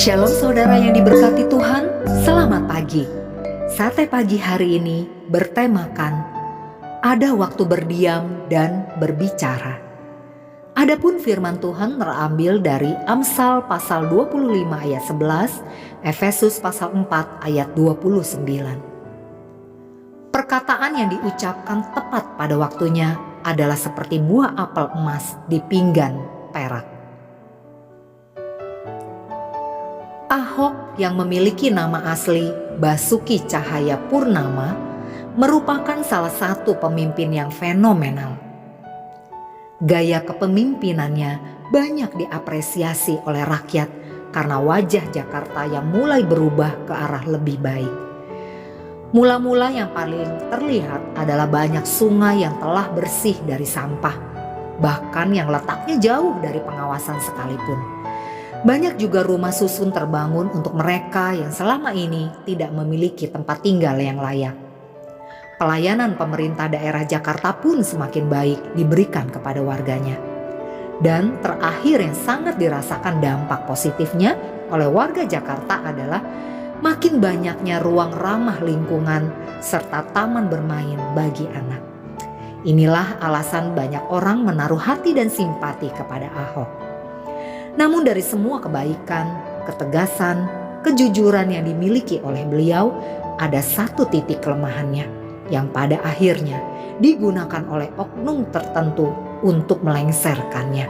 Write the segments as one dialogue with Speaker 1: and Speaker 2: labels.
Speaker 1: Shalom saudara yang diberkati Tuhan, selamat pagi. Sate pagi hari ini bertemakan ada waktu berdiam dan berbicara. Adapun firman Tuhan terambil dari Amsal pasal 25 ayat 11, Efesus pasal 4 ayat 29. Perkataan yang diucapkan tepat pada waktunya adalah seperti buah apel emas di pinggan perak. Ahok yang memiliki nama asli Basuki Cahaya Purnama merupakan salah satu pemimpin yang fenomenal. Gaya kepemimpinannya banyak diapresiasi oleh rakyat karena wajah Jakarta yang mulai berubah ke arah lebih baik. Mula-mula yang paling terlihat adalah banyak sungai yang telah bersih dari sampah, bahkan yang letaknya jauh dari pengawasan sekalipun. Banyak juga rumah susun terbangun untuk mereka yang selama ini tidak memiliki tempat tinggal yang layak. Pelayanan pemerintah daerah Jakarta pun semakin baik diberikan kepada warganya. Dan terakhir yang sangat dirasakan dampak positifnya oleh warga Jakarta adalah makin banyaknya ruang ramah lingkungan serta taman bermain bagi anak. Inilah alasan banyak orang menaruh hati dan simpati kepada Ahok. Namun dari semua kebaikan, ketegasan, kejujuran yang dimiliki oleh beliau, ada satu titik kelemahannya yang pada akhirnya digunakan oleh oknum tertentu untuk melengsarkannya,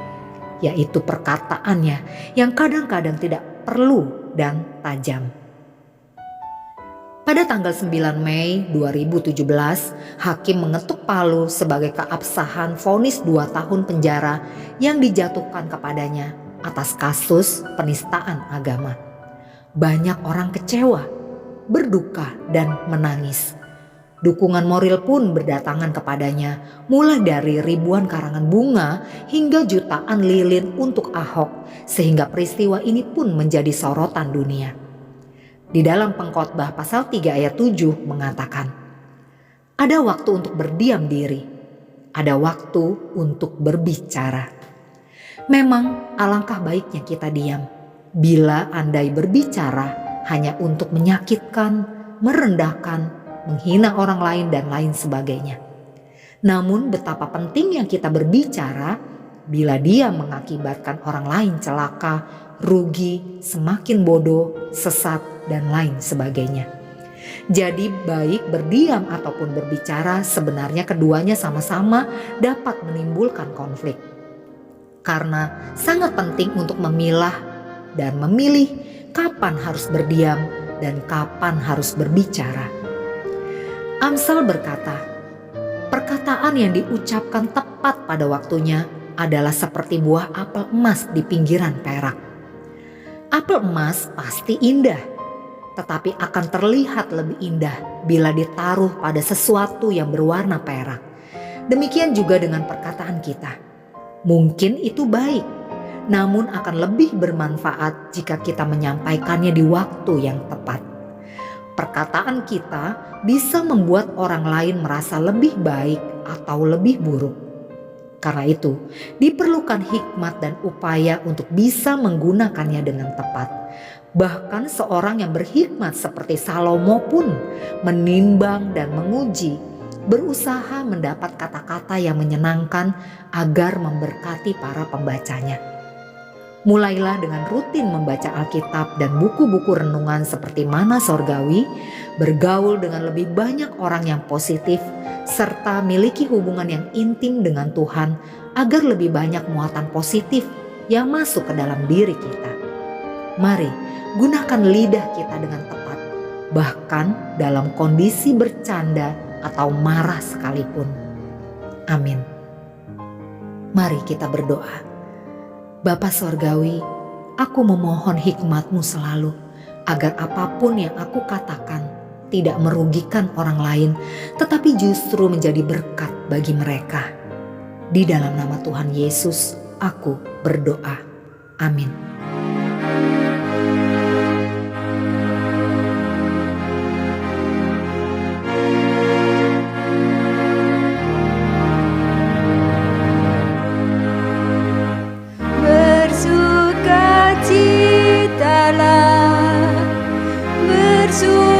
Speaker 1: yaitu perkataannya yang kadang-kadang tidak perlu dan tajam. Pada tanggal 9 Mei 2017, hakim mengetuk palu sebagai keabsahan vonis 2 tahun penjara yang dijatuhkan kepadanya atas kasus penistaan agama. Banyak orang kecewa, berduka dan menangis. Dukungan moral pun berdatangan kepadanya, mulai dari ribuan karangan bunga hingga jutaan lilin untuk Ahok, sehingga peristiwa ini pun menjadi sorotan dunia. Di dalam Pengkhotbah pasal 3 ayat 7 mengatakan, ada waktu untuk berdiam diri, ada waktu untuk berbicara. Memang alangkah baiknya kita diam bila andai berbicara hanya untuk menyakitkan, merendahkan, menghina orang lain dan lain sebagainya. Namun betapa pentingnya kita berbicara bila dia mengakibatkan orang lain celaka, rugi, semakin bodoh, sesat dan lain sebagainya. Jadi baik berdiam ataupun berbicara sebenarnya keduanya sama-sama dapat menimbulkan konflik. Karena sangat penting untuk memilah dan memilih kapan harus berdiam dan kapan harus berbicara. Amsal berkata, perkataan yang diucapkan tepat pada waktunya adalah seperti buah apel emas di pinggiran perak. Apel emas pasti indah, tetapi akan terlihat lebih indah bila ditaruh pada sesuatu yang berwarna perak. Demikian juga dengan perkataan kita. Mungkin itu baik, namun akan lebih bermanfaat jika kita menyampaikannya di waktu yang tepat. Perkataan kita bisa membuat orang lain merasa lebih baik atau lebih buruk. Karena itu, diperlukan hikmat dan upaya untuk bisa menggunakannya dengan tepat. Bahkan seorang yang berhikmat seperti Salomo pun menimbang dan menguji, berusaha mendapat kata-kata yang menyenangkan agar memberkati para pembacanya. Mulailah dengan rutin membaca Alkitab dan buku-buku renungan seperti Mana Sorgawi, bergaul dengan lebih banyak orang yang positif, serta miliki hubungan yang intim dengan Tuhan agar lebih banyak muatan positif yang masuk ke dalam diri kita. Mari gunakan lidah kita dengan tepat, bahkan dalam kondisi bercanda atau marah sekalipun. Amin. Mari kita berdoa. Bapa Sorgawi, aku memohon hikmat-Mu selalu agar apapun yang aku katakan tidak merugikan orang lain, tetapi justru menjadi berkat bagi mereka. Di dalam nama Tuhan Yesus, aku berdoa. Amin.
Speaker 2: Bersukacitalah Yesus.